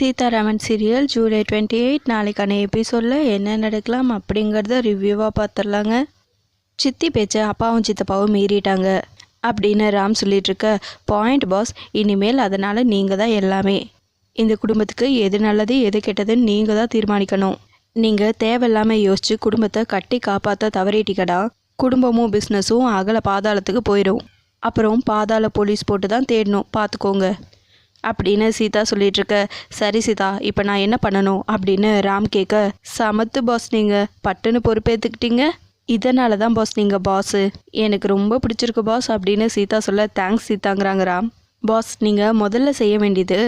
Sitharaman serial July 28 நாளைக்கான எபிசோடில் என்ன நடக்கலாம் அப்படிங்கிறத ரிவ்யூவாக பார்த்துடலாங்க. சித்தி பேச்சை அப்பாவும் சித்தப்பாவும் மீறிட்டாங்க அப்படின்னு ராம் சொல்லிகிட்ருக்க, பாயிண்ட் பாஸ், இனிமேல் அதனால் நீங்கள் தான் எல்லாமே. இந்த குடும்பத்துக்கு எது நல்லது எது கெட்டதுன்னு நீங்கள் தான் தீர்மானிக்கணும். நீங்கள் தேவையில்லாமல் யோசித்து குடும்பத்தை கட்டி காப்பாற்ற தவறிட்டீங்கடா, குடும்பமும் பிஸ்னஸும் அகல பாதாளத்துக்கு போயிடும். அப்புறம் பாதாள போலீஸ் போட்டு தான் தேடணும், பார்த்துக்கோங்க அப்படின்னு சீதா சொல்லிகிட்ருக்க. சரி சீதா, இப்போ நான் என்ன பண்ணணும் அப்படின்னு ராம் கேட்க, சமத்து பாஸ், நீங்கள் பட்டுன்னு பொறுப்பேற்றுக்கிட்டீங்க, இதனால தான் பாஸ் நீங்கள் பாஸு, எனக்கு ரொம்ப பிடிச்சிருக்கு பாஸ் அப்படின்னு சீதா சொல்ல, தேங்க்ஸ் சீதாங்கிறாங்க ராம். பாஸ், நீங்கள் முதல்ல செய்ய வேண்டியது,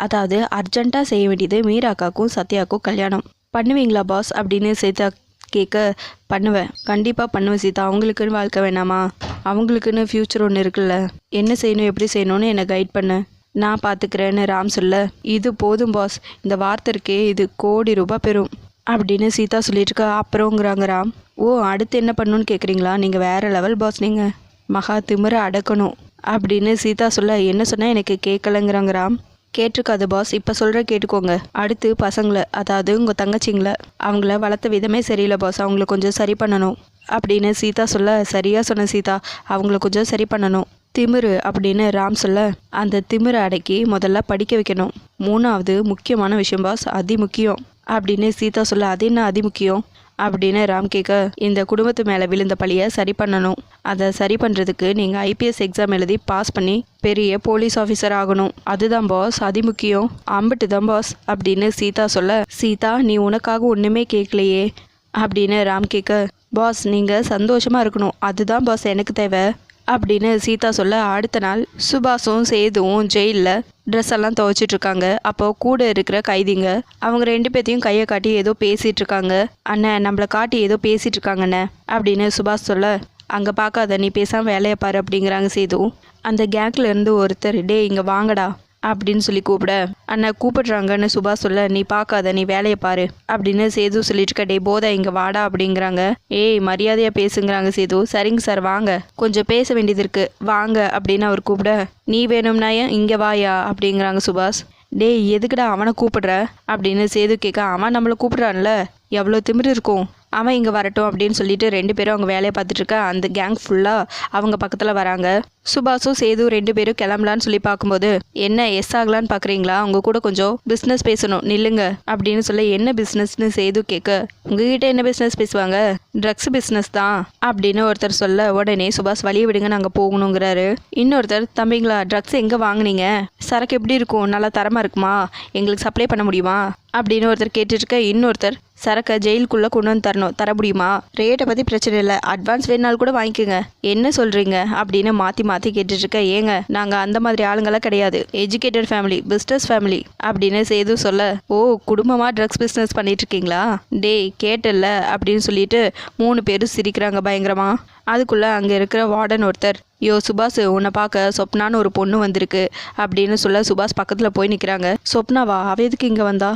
அதாவது அர்ஜெண்ட்டாக செய்ய வேண்டியது, மீராக்காக்கும் சத்யாவுக்கும் கல்யாணம் பண்ணுவீங்களா பாஸ் அப்படின்னு சீதா கேட்க, பண்ணுவேன், கண்டிப்பாக பண்ணுவேன் சீதா, அவங்களுக்குன்னு வாழ்க்கை வேணாமா, அவங்களுக்குன்னு ஃப்யூச்சர் ஒன்று இருக்குல்ல, என்ன செய்யணும் எப்படி செய்யணும்னு என்னை கைட் பண்ணு, நான் பார்த்துக்கிறேன்னு ராம் சொல்ல, இது போதும் பாஸ், இந்த வார்த்தை இருக்கே இது கோடி ரூபாய் பெறும் அப்படின்னு சீதா சொல்லிட்டுருக்க. அப்புறங்கிறாங்க ராம். ஓ, அடுத்து என்ன பண்ணணும்னு கேட்குறீங்களா, நீங்கள் வேறு லெவல் பாஸ், நீங்கள் மகா திமிரை அடக்கணும் அப்படின்னு சீதா சொல்ல, என்ன சொன்னால் எனக்கு கேட்கலங்கிறாங்க ராம். கேட்டிருக்காது பாஸ், இப்போ சொல்கிற கேட்டுக்கோங்க. அடுத்து பசங்களை, அதாவது உங்கள் தங்கச்சிங்களை, அவங்கள வளர்த்த விதமே சரியில்லை பாஸ், அவங்கள கொஞ்சம் சரி பண்ணணும் அப்படின்னு சீதா சொல்ல, சரியாக சொன்ன சீதா, அவங்கள கொஞ்சம் சரி பண்ணணும். திமிரு அப்படின்னு ராம் சொல்ல, அந்த திமிரை அடக்கி முதல்ல படிக்க வைக்கணும். மூணாவது முக்கியமான விஷயம் பாஸ், அதி முக்கியம் அப்படின்னு சீதா சொல்ல, அது என்ன அதி முக்கியம் அப்படின்னு ராம் கேட்க, இந்த குடும்பத்து மேலே விழுந்த பழியை சரி பண்ணணும். அதை சரி பண்ணுறதுக்கு நீங்கள் ஐபிஎஸ் எக்ஸாம் எழுதி பாஸ் பண்ணி பெரிய போலீஸ் ஆஃபீஸர் ஆகணும், அதுதான் பாஸ் அதி முக்கியம். அம்பிட்டு தான் பாஸ் அப்படின்னு சீதா சொல்ல, சீதா நீ உனக்காக ஒன்றுமே கேட்கலையே அப்படின்னு ராம் கேட்க, பாஸ் நீங்கள் சந்தோஷமாக இருக்கணும், அதுதான் பாஸ் எனக்கு தேவை அப்படின்னு சீதா சொல்ல, அடுத்த நாள் சுபாஷும் சேதுவும் ஜெயிலில் ட்ரெஸ் எல்லாம் துவைச்சிட்ருக்காங்க. அப்போ கூட இருக்கிற கைதிங்க அவங்க ரெண்டு பேர்த்தையும் கையை காட்டி ஏதோ பேசிகிட்டு இருக்காங்க. அண்ணன் நம்மளை காட்டி ஏதோ பேசிகிட்டு இருக்காங்கண்ணே அப்படின்னு சுபாஷ் சொல்ல, அங்கே பார்க்காத, நீ பேசாமல் வேலையை பாரு அப்படிங்கிறாங்க சேது. அந்த கேங்கில் இருந்து ஒருத்தர், டே இங்கே வாங்கடா அப்படின்னு சொல்லி கூப்பிட, அண்ணா கூப்பிடுறாங்கன்னு சுபாஷ் சொல்ல, நீ பார்க்காத, நீ வேலையை பாரு அப்படின்னு சேது சொல்லிட்டு இருக்க. டே போதா இங்கே வாடா அப்படிங்கிறாங்க. ஏய் மரியாதையாக பேசுங்கிறாங்க சேது. சரிங்க சார் வாங்க, கொஞ்சம் பேச வேண்டியது இருக்கு வாங்க அப்படின்னு அவர் கூப்பிட, நீ வேணும்னா இங்கே வாயா அப்படிங்கிறாங்க சுபாஷ். டேய் எதுக்குடா அவனை கூப்பிடுற அப்படின்னு சேது கேட்க, அவன் நம்மளை கூப்பிடுறான்ல, எவ்வளோ திமிரு இருக்கும், அவன் இங்கே வரட்டும் அப்படின்னு சொல்லிட்டு ரெண்டு பேரும் அவங்க வேலையை பார்த்துட்டு இருக்க. அந்த கேங் ஃபுல்லாக அவங்க பக்கத்தில் வராங்க. சுபாஷும் சேது ரெண்டு பேரும் கிளம்பலான்னு சொல்லி பார்க்கும்போது, என்ன எஸ் ஆகலான்னு பார்க்குறீங்களா, அவங்க கூட கொஞ்சம் பிஸ்னஸ் பேசணும் நில்லுங்க அப்படின்னு சொல்ல, என்ன பிஸ்னஸ்னு சேது கேட்க, உங்ககிட்ட என்ன பிஸ்னஸ் பேசுவாங்க, ட்ரக்ஸ் பிஸ்னஸ் தான் அப்படின்னு ஒருத்தர் சொல்ல, உடனே சுபாஷ் வழியை விடுங்க நாங்கள் போகணுங்கிறாரு. இன்னொருத்தர், தம்பிங்களா ட்ரக்ஸ் எங்கே வாங்கினீங்க, சரக்கு எப்படி இருக்கும், நல்லா தரமாக இருக்குமா, எங்களுக்கு சப்ளை பண்ண முடியுமா அப்படின்னு ஒருத்தர் கேட்டுருக்க. இன்னொருத்தர், சரக்கை ஜெயிலுக்குள்ளே கொண்டு வந்து தரணும், தர முடியுமா, ரேட்டை பற்றி பிரச்சனை இல்லை, அட்வான்ஸ் வேணாலும் கூட வாங்கிக்கோங்க, என்ன சொல்கிறீங்க அப்படின்னு மாற்றி மாற்றி கேட்டுட்ருக்க. ஏங்க நாங்கள் அந்த மாதிரி ஆளுங்களாம் கிடையாது, எஜுகேட்டட் ஃபேமிலி, பிஸ்னஸ் ஃபேமிலி அப்படின்னு சேது சொல்ல, ஓ குடும்பமாக ட்ரக்ஸ் பிஸ்னஸ் பண்ணிகிட்ருக்கீங்களா, டேய் கேட்டல அப்படின்னு சொல்லிட்டு 3 பேரும் சிரிக்கிறாங்க பயங்கரமா. அதுக்குள்ளே அங்கே இருக்கிற வார்டன் ஒருத்தர், யோ சுபாஷ் உன்னை பார்க்க சொப்னான்னு ஒரு பொண்ணு வந்திருக்கு அப்படின்னு சொல்ல, சுபாஷ் பக்கத்தில் போய் நிற்கிறாங்க. சொப்னாவா, அவ எதுக்கு இங்கே வந்தா,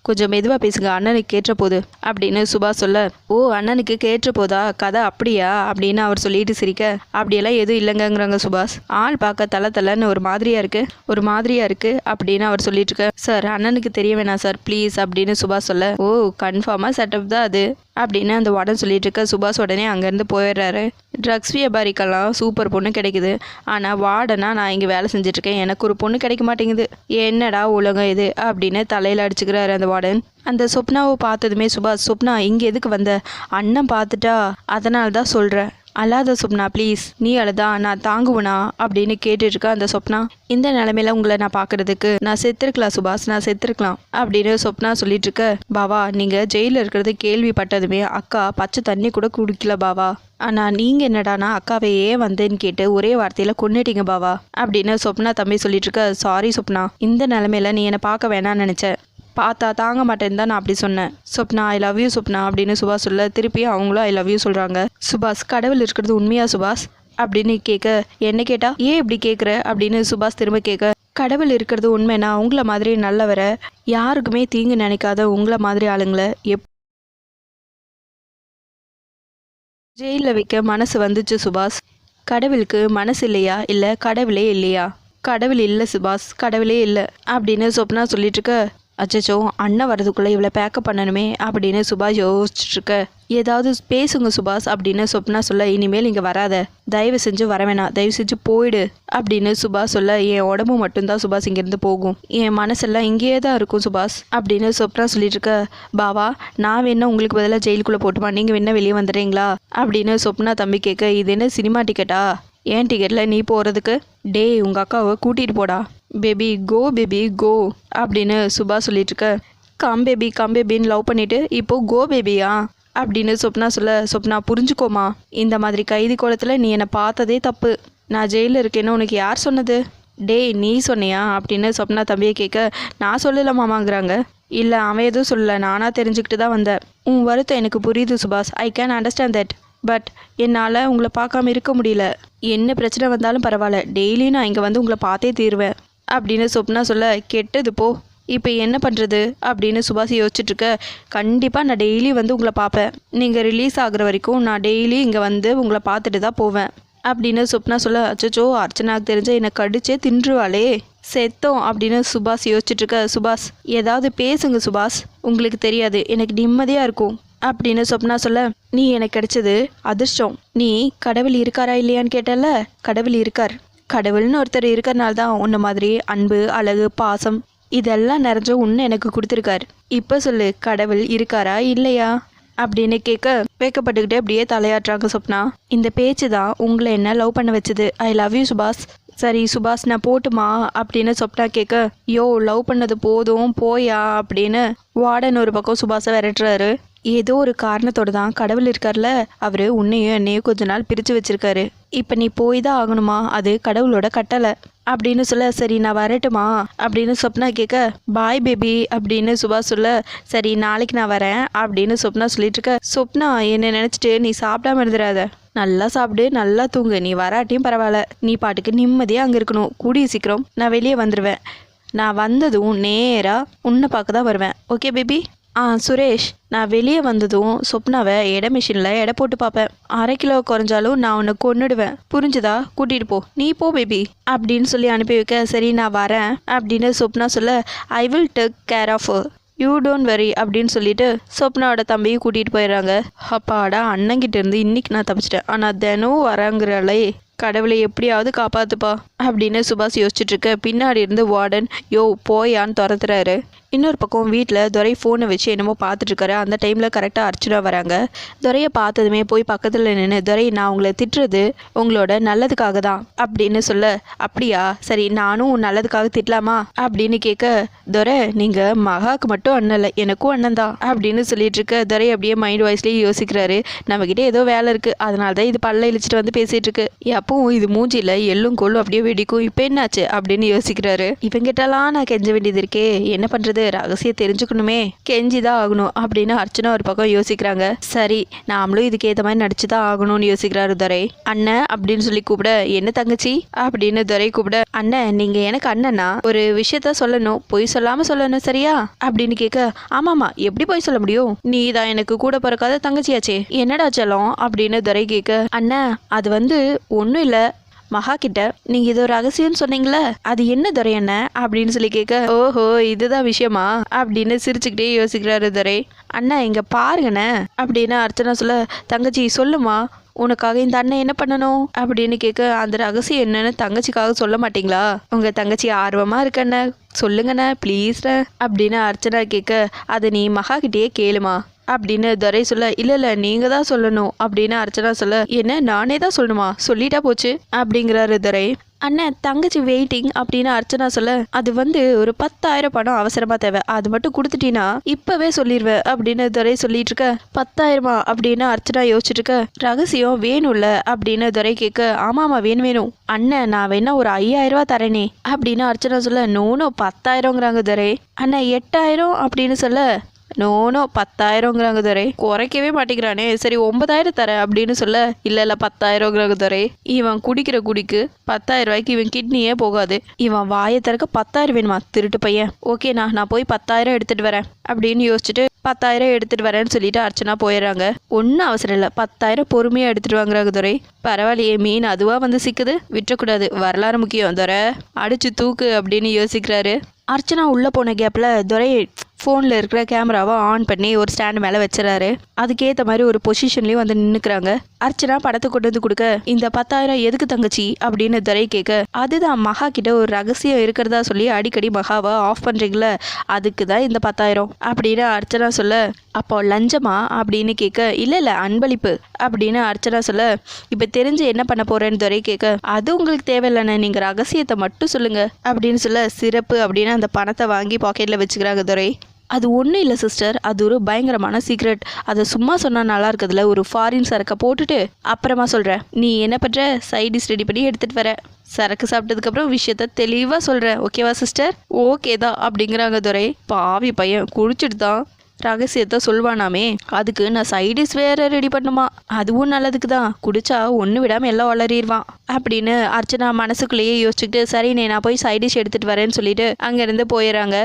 கொஞ்சம் மெதுவாக பேசுங்க, அண்ணனுக்கு கேட்ட போது அப்படின்னு சுபாஷ் சொல்ல, ஓ அண்ணனுக்கு கேட்ட போதா கதை அப்படியா அப்படின்னு அவர் சொல்லிட்டு சிரிக்க, அப்படியெல்லாம் எதுவும் இல்லைங்கிறாங்க சுபாஷ். ஆள் பார்க்க தலை ஒரு மாதிரியா இருக்கு அப்படின்னு அவர் சொல்லிட்டு இருக்க. சார் அண்ணனுக்கு தெரிய வேணாம் சார் ப்ளீஸ் அப்படின்னு சுபாஷ் சொல்ல, ஓ கன்ஃபார்மாக செட்டப் தான் அது அப்படின்னு அந்த வார்டன் சொல்லிட்டு இருக்க. சுபாஷ் உடனே அங்கேருந்து போயிடுறாரு. ட்ரக்ஸ் வியாபாரிக்கெல்லாம் சூப்பர் பொண்ணு கிடைக்குது, ஆனால் வார்டனா நான் இங்கே வேலை செஞ்சுட்ருக்கேன், எனக்கு ஒரு பொண்ணு கிடைக்க மாட்டேங்குது, என்னடா உலகம் இது அப்படின்னு தலையில் அடிச்சுக்கிறாரு அந்த வார்டன். அந்த சொப்னாவை பார்த்ததுமே சுபாஷ், சொப்னா இங்கே எதுக்கு வந்த, அண்ணன் பார்த்துட்டா அதனால தான் சொல்கிறேன், அழாத சொப்னா ப்ளீஸ், நீ அழுதா நான் தாங்குவனா அப்படின்னு கேட்டுருக்க அந்த சொப்னா. இந்த நிலைமையில உங்களை நான் பார்க்கறதுக்கு நான் செத்துருக்கலாம் சுபாஷ், நான் செத்துருக்கலாம் அப்படின்னு சொப்னா சொல்லிட்டு இருக்க. பாவா நீங்கள் ஜெயிலில் இருக்கிறது கேள்விப்பட்டதுமே அக்கா பச்சை தண்ணி கூட குடிக்கல பாவா, ஆனால் நீங்கள் என்னடானா அக்காவை ஏன் வந்தேன்னு கேட்டு ஒரே வார்த்தையில் கொன்னுட்டீங்க பாவா அப்படின்னு சொப்னா தம்பி சொல்லிட்டு இருக்க. சாரி சொப்னா, இந்த நிலைமையில நீ என்னை பார்க்க வேணான்னு நினச்சேன், பார்த்தா தாங்க மாட்டேன்னு தான் நான் அப்படி சொன்னேன். Swapna I love you Swapna அப்படின்னு சுபாஷ் சொல்ல, திருப்பி அவங்களும் ஐ லவ் யூ சொல்கிறாங்க. சுபாஷ், கடவுள் இருக்கிறது உண்மையா சுபாஷ் அப்படின்னு கேட்க, என்ன கேட்டா ஏன் இப்படி கேட்குற அப்படின்னு சுபாஷ் திரும்ப கேட்க, கடவுள் இருக்கிறது உண்மைனா உங்களை மாதிரி நல்லவரை, யாருக்குமே தீங்கு நினைக்காத உங்களை மாதிரி ஆளுங்களை ஜெயிலில் வைக்க மனசு வந்துச்சு சுபாஷ். கடவுளுக்கு மனசு இல்லையா, இல்லை கடவுளே இல்லையா, கடவுள் இல்லை சுபாஷ், கடவுளே இல்லை அப்படின்னு சொப்னா சொல்லிட்டு இருக்க. அச்சச்சோ அண்ணன் வரதுக்குள்ளே இவ்வளோ பேக்கப் பண்ணணுமே அப்படின்னு சுபாஷ் யோசிச்சுட்டு இருக்க. ஏதாவது பேசுங்க சுபாஷ் அப்படின்னு சொப்னா சொல்ல, இனிமேல் இங்கே வராத, தயவு செஞ்சு வர வேணாம், தயவு செஞ்சு போயிடு அப்படின்னு சுபாஷ் சொல்ல, என் உடம்பு மட்டும்தான் சுபாஷ் இங்கேருந்து போகும், என் மனசெல்லாம் இங்கேயே தான் இருக்கும் சுபாஷ் அப்படின்னு சொப்னா சொல்லிட்டு இருக்க. பாவா நான் வேணா உங்களுக்கு பதிலாக ஜெயிலுக்குள்ளே போட்டுமா, நீங்கள் வேணா வெளியே வந்துடுறீங்களா அப்படின்னு சொப்னா தம்பி கேட்க. இது என்ன சினிமா டிக்கெட்டா, ஏன் டிக்கெட்டில் நீ போகிறதுக்கு, டே உங்கள் அக்காவை கூட்டிகிட்டு போடா, பேபி கோ அப்படின்னு சுபா சொல்லிட்டு இருக்க. கம் பேபின்னு லவ் பண்ணிட்டு இப்போ கோ பேபியா அப்படின்னு சொப்னா சொல்ல, சொப்னா புரிஞ்சுக்கோமா, இந்த மாதிரி கைதி கோலத்தில் நீ என்னை பார்த்ததே தப்பு, நான் ஜெயிலில் இருக்கேன்னு உனக்கு யார் சொன்னது, டேய் நீ சொன்னியா அப்படின்னு சொப்னா தம்பியை கேட்க. நான் சொல்லலை மாமாங்கிறாங்க. இல்லை அவன் எதுவும் சொல்லலை, நானாக தெரிஞ்சுக்கிட்டு தான் வந்தேன். உன் வருத்தம் எனக்கு புரியுது சுபாஷ், I can understand that, but என்னால் உங்களை பார்க்காம இருக்க முடியல, என்ன பிரச்சனை வந்தாலும் பரவாயில்ல, டெய்லியும் நான் இங்கே வந்து உங்களை பார்த்தே தீருவேன் அப்படின்னு சொப்னா சொல்ல. கெட்டது போ, இப்போ என்ன பண்ணுறது அப்படின்னு சுபாஷ் யோசிச்சுட்ருக்க. கண்டிப்பாக நான் டெய்லி வந்து உங்களை பார்ப்பேன், நீங்கள் ரிலீஸ் ஆகுற வரைக்கும் நான் டெய்லி இங்கே வந்து உங்களை பார்த்துட்டு தான் போவேன் அப்படின்னு சொப்னா சொல்ல. அச்சோ அர்ச்சனாக்கு தெரிஞ்ச என்னை கடிச்சே தின்றுவாளே, செத்தோம் அப்படின்னு சுபாஷ் யோசிச்சுட்ருக்க. சுபாஷ் ஏதாவது பேசுங்க சுபாஷ், உங்களுக்கு தெரியாது எனக்கு நிம்மதியாக இருக்கும் அப்படின்னு சொப்னா சொல்ல. நீ எனக்கு கிடைச்சது அதிர்ஷ்டம், நீ கடவுள் இருக்காரா இல்லையான்னு கேட்டல, கடவுள் இருக்கார், கடவுள்னு ஒருத்தர் இருக்கிறனால தான் உன்ன மாதிரி அன்பு அழகு பாசம் இதெல்லாம் நிறைஞ்ச உன்னை எனக்கு கொடுத்துருக்காரு. இப்போ சொல்லு, கடவுள் இருக்காரா இல்லையா அப்படின்னு கேட்க வேக்கப்பட்டுக்கிட்டே அப்படியே தலையாட்டுறாங்க சொப்னா. இந்த பேச்சு தான் உங்களை என்ன லவ் பண்ண வச்சது, ஐ லவ் யூ சுபாஷ். சரி சுபாஷ் நான் போட்டுமா அப்படின்னு சொப்னா கேட்க. யோ லவ் பண்ணது போதும் போயா அப்படின்னு வார்டன் ஒரு பக்கம் சுபாஷை விரட்டுறாரு. ஏதோ ஒரு காரணத்தோடு தான் கடவுள் இருக்கார்ல, அவர் உன்னையும் என்னையும் கொஞ்ச நாள் பிரித்து வச்சிருக்காரு, இப்போ நீ போய் தான் ஆகணுமா, அது கடவுளோட கட்டளை அப்படின்னு சொல்ல. சரி நான் வரட்டுமா அப்படின்னு சொப்னா கேட்க. பாய் பேபி அப்படின்னு சுபாஷ் சொல்ல. சரி நாளைக்கு நான் வரேன் அப்படின்னு சொப்னா சொல்லிட்டு இருக்க. சொப்னா என்னை நினச்சிட்டு நீ சாப்பிடாம இருந்துடாத, நல்லா சாப்பிடு நல்லா தூங்கு, நீ வராட்டியும் பரவாயில்ல, நீ பாட்டுக்கு நிம்மதியாக அங்கே இருக்கணும், கூடிய சீக்கிரம் நான் வெளியே வந்துடுவேன், நான் வந்ததும் நேராக உன்னை பார்க்க தான் வருவேன், ஓகே பேபி. சுரேஷ் நான் வெளியே வந்ததும் சொப்னாவை எடை மிஷினில் எடை போட்டு பார்ப்பேன், 1/2 கிலோ குறைஞ்சாலும் நான் உன்னை கொன்னுடுவேன், புரிஞ்சுதா, கூட்டிகிட்டு போ, நீ போ பேபி அப்படின்னு சொல்லி அனுப்பி வைக்க. சரி நான் வரேன் அப்படின்னு சொப்னா சொல்ல. I will take care of you don't worry அப்படின்னு சொல்லிட்டு சொப்னாவோட தம்பியை கூட்டிகிட்டு போயிடுறாங்க. அப்பாடா அண்ணங்கிட்ட இருந்து இன்னைக்கு நான் தப்பிச்சிட்டேன், ஆனால் தினம் வராங்கிறாளே, கடவுளை எப்படியாவது காப்பாத்துப்பா அப்படின்னு சுபாஷ் யோசிச்சுட்டு இருக்க. பின்னாடி இருந்து வார்டன் யோ போயான்னு துரத்துறாரு. இன்னொரு பக்கம் வீட்டில் துரை ஃபோனை வச்சு என்னமோ பார்த்துட்ருக்காரு. அந்த டைமில் கரெக்டாக அர்ச்சனா வராங்க. துரையை பார்த்ததுமே போய் பக்கத்தில் நின்று, துரை நான் உங்களை திட்டுறது உங்களோட நல்லதுக்காக தான் அப்படின்னு சொல்ல. அப்படியா, சரி நானும் நல்லதுக்காக திட்டலாமா அப்படின்னு கேட்க. துரை நீங்கள் மகாவுக்கு மட்டும் அண்ணன் இல்லை, எனக்கும் அண்ணன் தான் அப்படின்னு சொல்லிட்டு இருக்க. துரை அப்படியே மைண்ட் வாய்ஸ்லேயே யோசிக்கிறாரு. நம்மக்கிட்ட ஏதோ வேலை இருக்குது, அதனால தான் இது பல்ல இழிச்சிட்டு வந்து பேசிகிட்டு இருக்கு, எப்பவும் இது மூஞ்சியில் எள்ளும் கொள்ளும் அப்படியே வெடிக்கும், இப்போ என்னாச்சு அப்படின்னு யோசிக்கிறாரு. இவங்கிட்டலாம் நான் கெஞ்ச வேண்டியது இருக்கே, என்ன பண்ணுறது, ரகசியம் தெரிஞ்சுக்கணுமே, கெஞ்சிதான் ஆகணும் அப்படின்னு அர்ச்சனா ஒரு பக்கம் யோசிக்கிறாங்க. சரி நாமளும் இதுக்கு ஏற்ற மாதிரி நடிச்சுதான் ஆகணும்னு யோசிக்கிறாரு துரை. அண்ணன் அப்படின்னு சொல்லி கூப்பிட. என்ன தங்கச்சி அப்படின்னு துரை கூப்பிட. அண்ணன் நீங்க எனக்கு அண்ணனா, ஒரு விஷயத்த சொல்லணும், பொய் சொல்லாம சொல்லணும் சரியா அப்படின்னு கேட்க. ஆமாமா எப்படி பொய் சொல்ல முடியும், நீ தான் எனக்கு கூட பிறக்காத தங்கச்சியாச்சே, என்னடா செல்லம் அப்படின்னு துரை கேட்க. அண்ணன் அது வந்து ஒன்றும் இல்லை, மகா கிட்ட நீங்க இது ஒரு ரகசியம் சொன்னீங்களே, அது என்ன துரை என்ன அப்படின்னு சொல்லி கேட்க. ஓஹோ இதுதான் விஷயமா அப்படின்னு சிரிச்சுக்கிட்டே யோசிக்கிறாரு துரை. அண்ணா இங்க பாருங்கண்ணே அப்படின்னு அர்ச்சனா சொல்ல. தங்கச்சி சொல்லுமா, உனக்காக இந்த அண்ணன் என்ன பண்ணணும் அப்படின்னு கேட்க. அந்த ரகசியம் என்னன்னு தங்கச்சிக்காக சொல்ல மாட்டீங்களா, உங்க தங்கச்சி ஆர்வமா இருக்கண்ண சொல்லுங்கண்ணே ப்ளீஸ்ண்ண அப்படின்னு அர்ச்சனா கேட்க. அதை நீ மகா கிட்டேயே கேளுமா அப்படின்னு துரை சொல்ல. இல்லை நீங்கள் தான் சொல்லணும் அப்படின்னு அர்ச்சனா சொல்ல. என்ன நானே தான் சொல்லணுமா, சொல்லிட்டா போச்சு அப்படிங்கிறாரு துரை. அண்ணன் தங்கச்சி வெயிட்டிங் அப்படின்னு அர்ச்சனா சொல்ல. அது வந்து ஒரு 10,000 பணம் அவசரமா தேவை, அது மட்டும் கொடுத்துட்டீங்கன்னா இப்பவே சொல்லிடுவேன் அப்படின்னு துரை சொல்லிட்டு இருக்க. 10,000 அப்படின்னு அர்ச்சனா யோசிச்சுட்டு இருக்க. ரகசியம் வேணும்ல அப்படின்னு துரை கேட்க. ஆமாமா வேணும், அண்ணன் நான் வேணா ஒரு 5,000 தரேனே அப்படின்னு அர்ச்சனா சொல்ல. நோனோ 10,000ங்கிறாங்க துரை. அண்ணன் 8,000 அப்படின்னு சொல்ல. நோனோ 10,000ங்கிறாங்க துரை. குறைக்கவே மாட்டேங்கிறானே, சரி 9,000 தரேன் அப்படின்னு சொல்ல. இல்லை 10,000ங்கிறாங்க துரை. இவன் குடிக்கிற குடிக்கு 10,000 ரூபாய்க்கு இவன் கிட்னியே போகாது, இவன் வாயை திறக்க 10,000 வேணுமா திருட்டு பையன், ஓகேண்ணா நான் போய் 10,000 எடுத்துட்டு வரேன் அப்படின்னு யோசிச்சுட்டு 10,000 எடுத்துகிட்டு வரேன்னு சொல்லிட்டு அர்ச்சனா போயிடுறாங்க. ஒன்றும் அவசரம் இல்லை, 10,000 பொறுமையாக எடுத்துகிட்டு வாங்குறாங்க துரை. பரவாயில்லையே, மீன் அதுவாக வந்து சிக்குது, விட்டுறக்கூடாது, வரலாறு முக்கியம் துரை, அடிச்சு தூக்கு அப்படின்னு யோசிக்கிறாரு. அர்ச்சனா உள்ளே போன கேப்பில் துரை ஃபோனில் இருக்கிற கேமராவை ஆன் பண்ணி ஒரு ஸ்டாண்டு மேலே வச்சுறாரு. அதுக்கேற்ற மாதிரி ஒரு பொசிஷன்லேயும் வந்து நின்றுக்கிறாங்க. அர்ச்சனா படத்தை கொண்டு வந்து கொடுக்க, இந்த 10,000 எதுக்கு தங்கச்சி அப்படின்னு துரை கேட்க, அதுதான் மகா கிட்ட ஒரு ரகசியம் இருக்கிறதா சொல்லி அடிக்கடி மகாவை ஆஃப் பண்ணுறீங்கள, அதுக்கு தான் இந்த 10,000 அப்படின்னு அர்ச்சனா சொல்ல, அப்போ லஞ்சமா அப்படின்னு கேட்க, இல்லை அன்பளிப்பு அப்படின்னு அர்ச்சனா சொல்ல, இப்போ தெரிஞ்சு என்ன பண்ண போகிறேன்னு துரை கேட்க, அது உங்களுக்கு தேவையில்லைண்ணே, நீங்கள் ரகசியத்தை மட்டும் சொல்லுங்கள் அப்படின்னு சொல்ல, சிறப்பு அப்படின்னு அந்த பணத்தை வாங்கி பாக்கெட்டில் வச்சுக்கிறாங்க துரை. அது ஒன்றும் இல்லை சிஸ்டர், அது ஒரு பயங்கரமான சீக்ரெட், அதை சும்மா சொன்னால் நல்லா இருக்குதுல்ல, ஒரு ஃபாரின் சரக்கை போட்டுட்டு அப்புறமா சொல்கிறேன், நீ என்ன பண்ணுற, சைட் டிஷ் ரெடி பண்ணி எடுத்துகிட்டு வர, சரக்கு சாப்பிட்டதுக்கப்புறம் விஷயத்த தெளிவாக சொல்கிறேன், ஓகேவா சிஸ்டர்? ஓகே தான் அப்படிங்கிறாங்க துரை. பாவி பையன் குடிச்சிட்டு தான் ரகசியத்தை சொல்வானாமே, அதுக்கு நான் சைடிஸ் வேற ரெடி பண்ணுமா, அதுவும் நல்லதுக்கு தான், குடிச்சா ஒன்று விடாமல் எல்லாம் வளரிடுவான் அப்படின்னு அர்ச்சனா மனசுக்குள்ளேயே யோசிச்சுக்கிட்டு, சரி நான் போய் சைடிஷ் எடுத்துகிட்டு வரேன்னு சொல்லிட்டு அங்கேருந்து போயிடுறாங்க.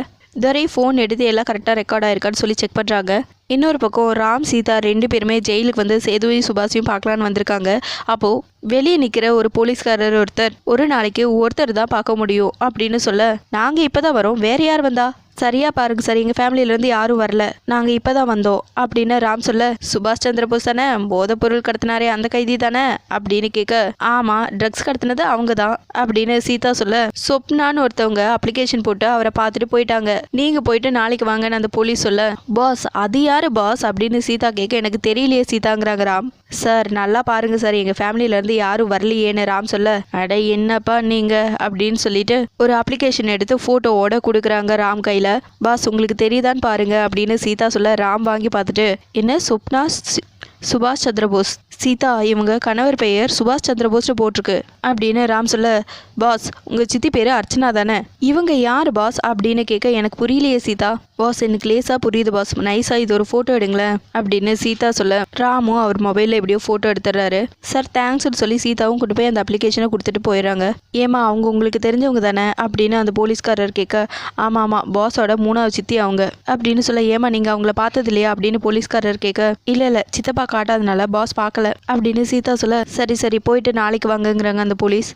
துரை ஃபோன் எடுத்து எல்லாம் கரெக்டாக ரெக்கார்ட் ஆயிருக்கான்னு சொல்லி செக் பண்ணுறாங்க. இன்னொரு பக்கம் ராம் சீதா 2 பேருமே ஜெயிலுக்கு வந்து சேதுவையும் சுபாஷையும் பார்க்கலான்னு வந்திருக்காங்க. அப்போது வெளியே நிற்கிற ஒரு போலீஸ்காரர் ஒருத்தர், ஒரு நாளைக்கு ஒருத்தர் தான் பார்க்க முடியும் அப்படின்னு சொல்ல, நாங்கள் இப்போ தான் வரோம், வேறு யார் வந்தா, சரியா பாருங்க சார், எங்கள் ஃபேமிலியிலேருந்து யாரும் வரல, நாங்கள் இப்போ தான் வந்தோம் அப்படின்னு ராம் சொல்ல, சுபாஷ் சந்திரபோஸ் தானே போதைப் பொருள் கடத்தினாரே அந்த கைதி தானே அப்படின்னு கேட்க, ஆமாம் ட்ரக்ஸ் கடத்தினது அவங்க தான் அப்படின்னு சீதா சொல்ல, சொப்னான்னு ஒருத்தவங்க அப்ளிகேஷன் போட்டு அவரை பார்த்துட்டு போயிட்டாங்க, நீங்கள் போயிட்டு நாளைக்கு வாங்கன்னு அந்த போலீஸ் சொல்ல, பாஸ் அது யார் பாஸ் அப்படின்னு சீதா கேட்க, எனக்கு தெரியலையே சீதாங்கிறாங்க ராம். சார் நல்லா பாருங்க சார், எங்கள் ஃபேமிலியிலேருந்து யாரும் வரலையேன்னு ராம் சொல்ல, அட என்னப்பா நீங்கள் அப்படின்னு சொல்லிட்டு ஒரு அப்ளிகேஷன் எடுத்து ஃபோட்டோவோட கொடுக்குறாங்க ராம் கையில். பாஸ் உங்களுக்கு தெரியுதான்னு பாருங்க அப்படின்னு சீதா சொல்ல, ராம் வாங்கி பார்த்துட்டு, என்ன சொப்னா சுபாஷ் சந்திரபோஸ், சீதா இவங்க கணவர் பெயர் சுபாஷ் சந்திரபோஸ்னு போட்டிருக்கு அப்படின்னு ராம் சொல்ல, பாஸ் உங்கள் சித்தி பேர் அர்ச்சனா தானே, இவங்க யார் பாஸ் அப்படின்னு கேட்க, எனக்கு புரியலையே சீதா. பாஸ் எனக்கு லேசாக புரியுது பாஸ், நைஸாக இது ஒரு ஃபோட்டோ எடுங்களேன் அப்படின்னு சீதா சொல்ல, ராமும் அவர் மொபைலில் எப்படியோ ஃபோட்டோ எடுத்துடுறாரு. சார் தேங்க்ஸ்னு சொல்லி சீதாவும் கொண்டு போய் அந்த அப்ளிகேஷனை கொடுத்துட்டு போயிடுறாங்க. ஏமா அவங்க உங்களுக்கு தெரிஞ்சவங்க தானே அப்படின்னு அந்த போலீஸ்காரர் கேட்க, ஆமாம் பாஸோட 3வது சித்தி அவங்க அப்படின்னு சொல்ல, ஏமா நீங்கள் அவங்கள பார்த்தது இல்லையா அப்படின்னு போலீஸ்காரர் கேட்க, இல்லை சித்தப்பா காட்டாதனால பாஸ் பார்க்கல அப்படின்னு சீதா சொல்ல, சரி போயிட்டு நாளைக்கு வாங்கங்கிறாங்க அந்த போலீஸ்.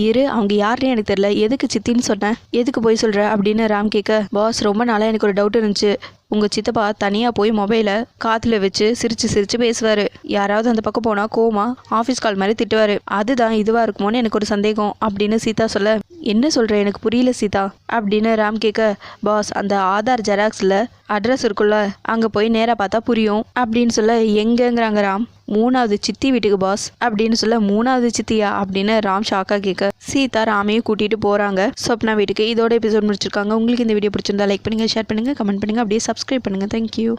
இரு அவங்க யாருன்னு எனக்கு தெரியல, எதுக்கு சித்தின்னு சொன்னேன், எதுக்கு போய் சொல்கிற அப்படின்னு ராம் கேட்க, பாஸ் ரொம்ப நாளாக எனக்கு ஒரு டவுட் இருந்துச்சு, உங்கள் சித்தப்பா தனியாக போய் மொபைலை காற்றுல வச்சு சிரித்து பேசுவார், யாராவது அந்த பக்கம் போனால் கோமா ஆஃபீஸ் கால் மாதிரி திட்டுவார், அதுதான் இதுவாக இருக்குமோன்னு எனக்கு ஒரு சந்தேகம் அப்படின்னு சீதா சொல்ல, என்ன சொல்கிற எனக்கு புரியல சீதா அப்படின்னு ராம் கேட்க, பாஸ் அந்த ஆதார் ஜெராக்ஸில் அட்ரஸ் இருக்குல்ல, அங்கே போய் நேராக பார்த்தா புரியும் அப்படின்னு சொல்ல, எங்கேங்கிறாங்க ராம். 3வது சித்தி வீட்டுக்கு பாஸ் அப்படின்னு சொல்ல, 3வது சித்தியா அப்படின்னு ராம் ஷாக்காக கேட்க, சீதா ராமையும் கூட்டிகிட்டு போகிறாங்க சொப்னா வீட்டுக்கு. இதோட எபிசோட் முடிச்சிருக்காங்க. உங்களுக்கு இந்த வீடியோ பிடிச்சிருந்தா லைக் பண்ணுங்கள், ஷேர் பண்ணுங்கள், கமெண்ட் பண்ணுங்கள், அப்படியே சப்ஸ்கிரைப் பண்ணுங்கள். தேங்க்யூ.